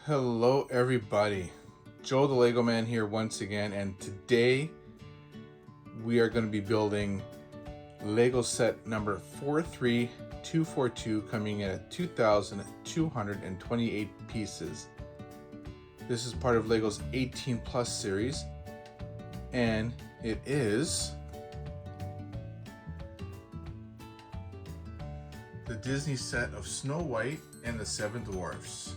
Hello everybody, Joe the Lego Man here once again, and today we are going to be building Lego set number 43242, coming in at 2,228 pieces. This is part of Lego's 18 Plus series, and it is the Disney set of Snow White and the Seven Dwarfs.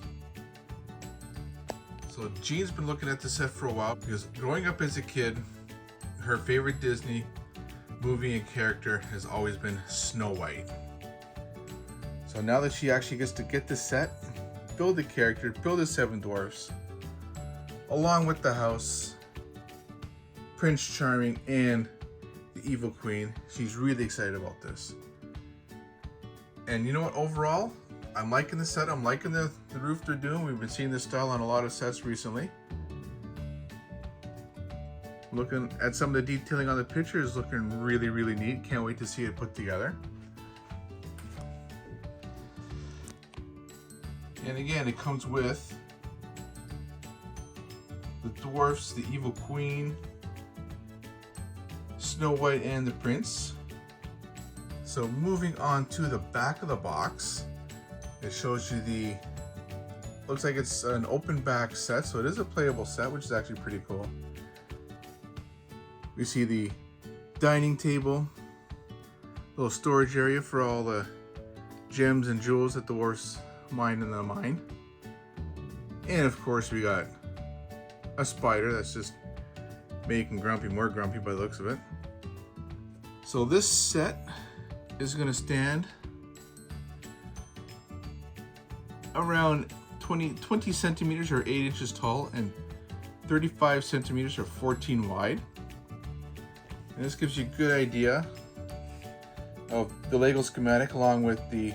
So Jean's been looking at the set for a while because growing up as a kid, her favorite Disney movie and character has always been Snow White. So now that she actually gets to get the set, build the character, build the Seven Dwarfs, along with the house, Prince Charming, and the Evil Queen, she's really excited about this. And you know what, overall, I'm liking the set. I'm liking the roof they're doing. We've been seeing this style on a lot of sets recently. Looking at some of the detailing on the picture is looking really, really neat. Can't wait to see it put together. And again, it comes with the Dwarfs, the Evil Queen, Snow White, and the Prince. So moving on to the back of the box, it shows you looks like it's an open back set, so it is a playable set, which is actually pretty cool. We see the dining table, little storage area for all the gems and jewels that the dwarfs mine in the mine. And of course we got a spider that's just making Grumpy more grumpy by the looks of it. So this set is going to stand around 20 centimeters or 8 inches tall and 35 centimeters or 14 wide. And this gives you a good idea of the Lego schematic along with the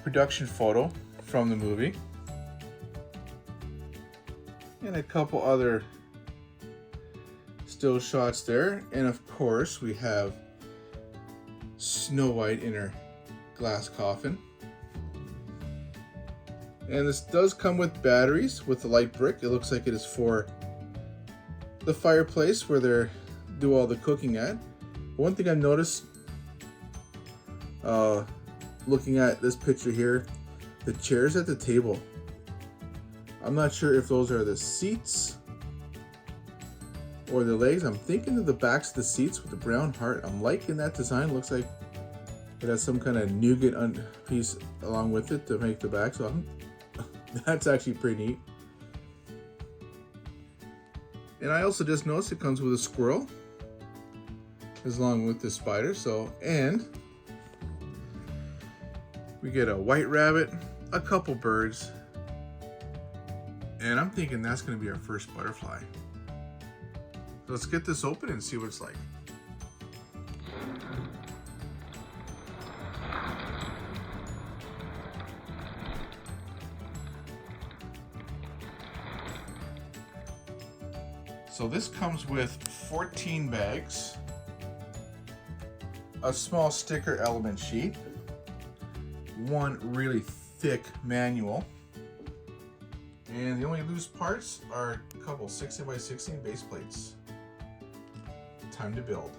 production photo from the movie. And a couple other still shots there. And of course we have Snow White in her glass coffin. And this does come with batteries with the light brick. It looks like it is for the fireplace where they do all the cooking at. But one thing I've noticed looking at this picture here, the chairs at the table, I'm not sure if those are the seats or the legs. I'm thinking of the backs of the seats with the brown heart. I'm liking that design. Looks like it has some kind of nougat piece along with it to make the back. So that's actually pretty neat. And I also just noticed it comes with a squirrel along with the spider. And we get a white rabbit, a couple birds, and I'm thinking that's going to be our first butterfly. So let's get this open and see what it's like. So this comes with 14 bags, a small sticker element sheet, one really thick manual, and the only loose parts are a couple 16x16 base plates. Time to build.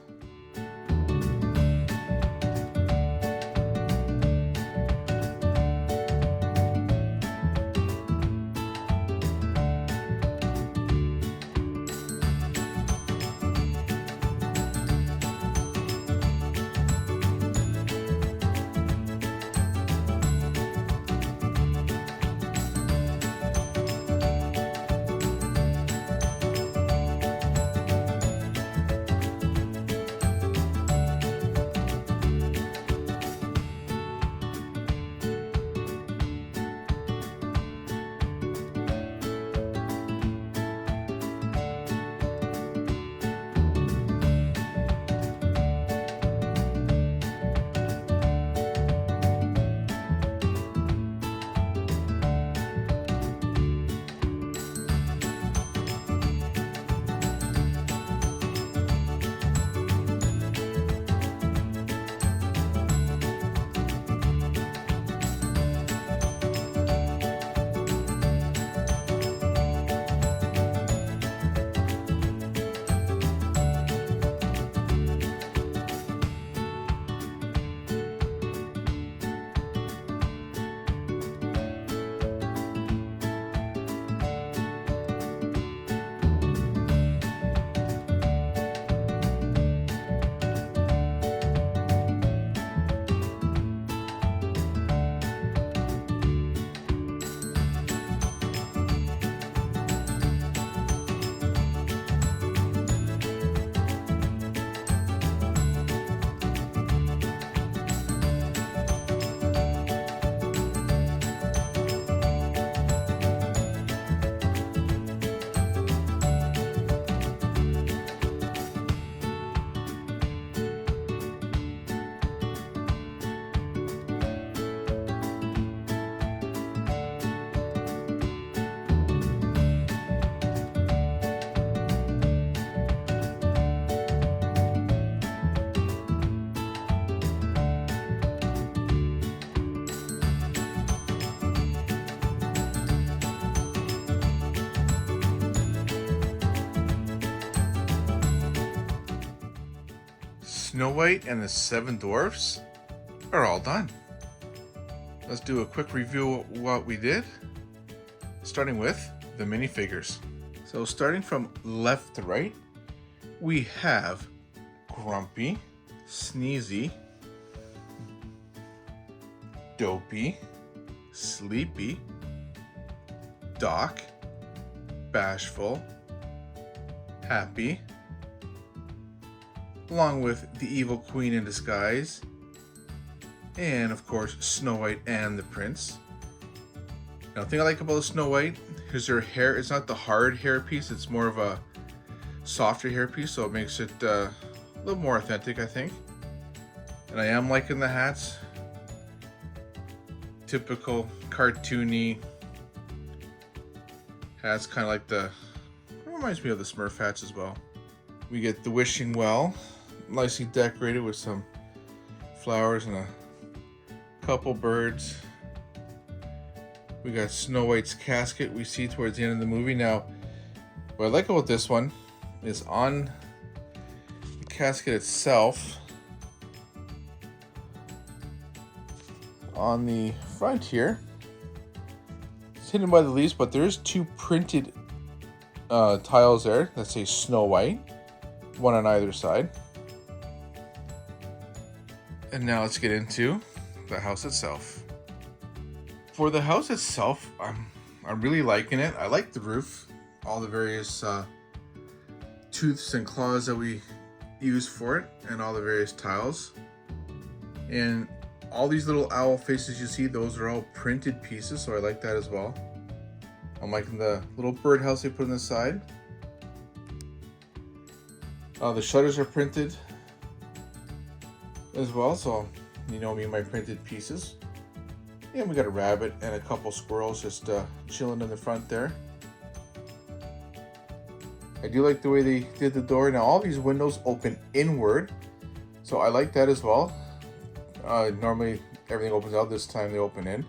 Snow White and the 7 Dwarfs are all done. Let's do a quick review of what we did, starting with the minifigures. So starting from left to right, we have Grumpy, Sneezy, Dopey, Sleepy, Doc, Bashful, Happy, along with the Evil Queen in disguise, and of course Snow White and the Prince. Now, the thing I like about Snow White is her hair. It's not the hard hair piece, it's more of a softer hair piece, so it makes it a little more authentic, I think. And I am liking the hats. Typical cartoony hats, kind of like it reminds me of the Smurf hats as well. We get the wishing well, nicely decorated with some flowers and a couple birds. We got Snow White's casket we see towards the end of the movie. Now, what I like about this one is on the casket itself, on the front here, it's hidden by the leaves, but there's 2 printed tiles there that say Snow White, one on either side. And now let's get into the house itself. For the house itself, I'm really liking it. I like the roof, all the various tooths and claws that we use for it, and all the various tiles. And all these little owl faces you see, those are all printed pieces, so I like that as well. I'm liking the little birdhouse they put on the side. The shutters are printed as well, so you know me and my printed pieces. And we got a rabbit and a couple squirrels just chilling in the front there. I do like the way they did the door. Now all these windows open inward, so I like that as well. Normally everything opens out, this time they open in.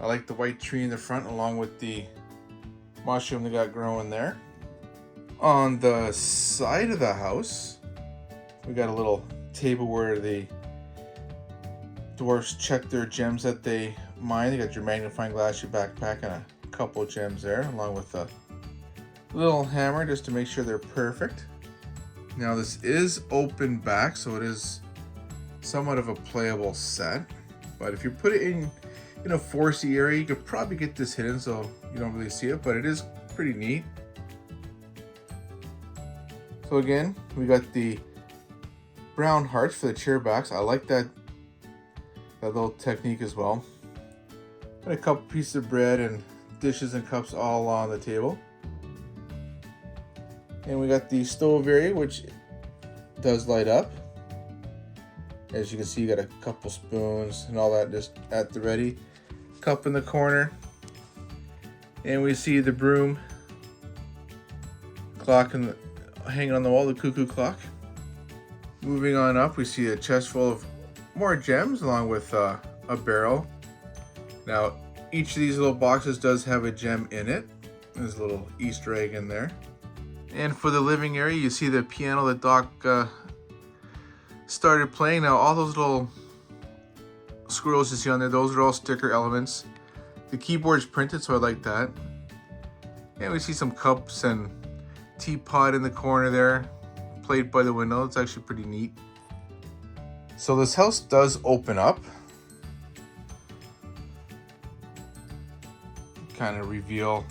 I like the white tree in the front along with the mushroom they got growing there. On the side of the house, we got a little table where the dwarfs check their gems that they mine. They got your magnifying glass, your backpack, and a couple gems there, along with a little hammer just to make sure they're perfect. Now this is open back, so it is somewhat of a playable set. But if you put it in a foresty area, you could probably get this hidden so you don't really see it, but it is pretty neat. So again, we got the brown hearts for the chair backs. I like that little technique as well. And a couple pieces of bread and dishes and cups all on the table. And we got the stove area, which does light up. As you can see, you got a couple spoons and all that just at the ready. Cup in the corner. And we see the broom clock hanging on the wall, the cuckoo clock. Moving on up, we see a chest full of more gems along with a barrel. Now, each of these little boxes does have a gem in it. There's a little Easter egg in there. And for the living area, you see the piano that Doc started playing. Now, all those little squirrels you see on there, those are all sticker elements. The keyboard's printed, so I like that. And we see some cups and teapot in the corner there, plate by the window. It's actually pretty neat. So this house does open up. Kind of reveal,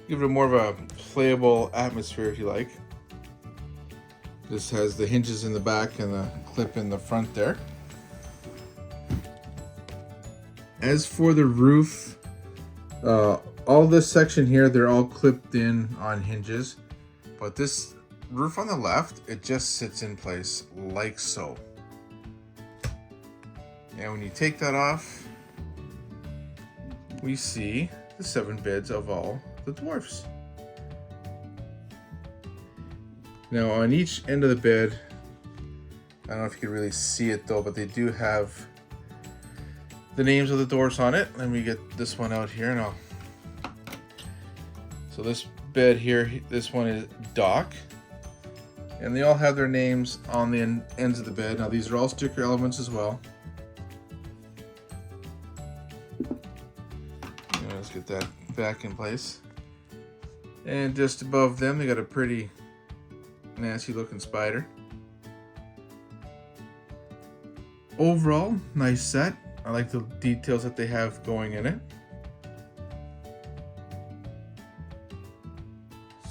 give it more of a playable atmosphere if you like. This has the hinges in the back and the clip in the front there. As for the roof, all this section here, they're all clipped in on hinges, but this roof on the left, it just sits in place like so. And when you take that off, we see the 7 beds of all the dwarfs. Now on each end of the bed, I don't know if you can really see it though, but they do have the names of the dwarfs on it. Let me get this one out here now. So this bed here, this one is Doc. And they all have their names on the ends of the bed. Now these are all sticker elements as well. Let's get that back in place. And just above them, they got a pretty nasty looking spider. Overall, nice set. I like the details that they have going in it.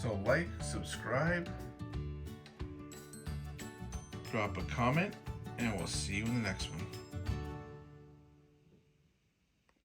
So like, subscribe, drop a comment, and we'll see you in the next one.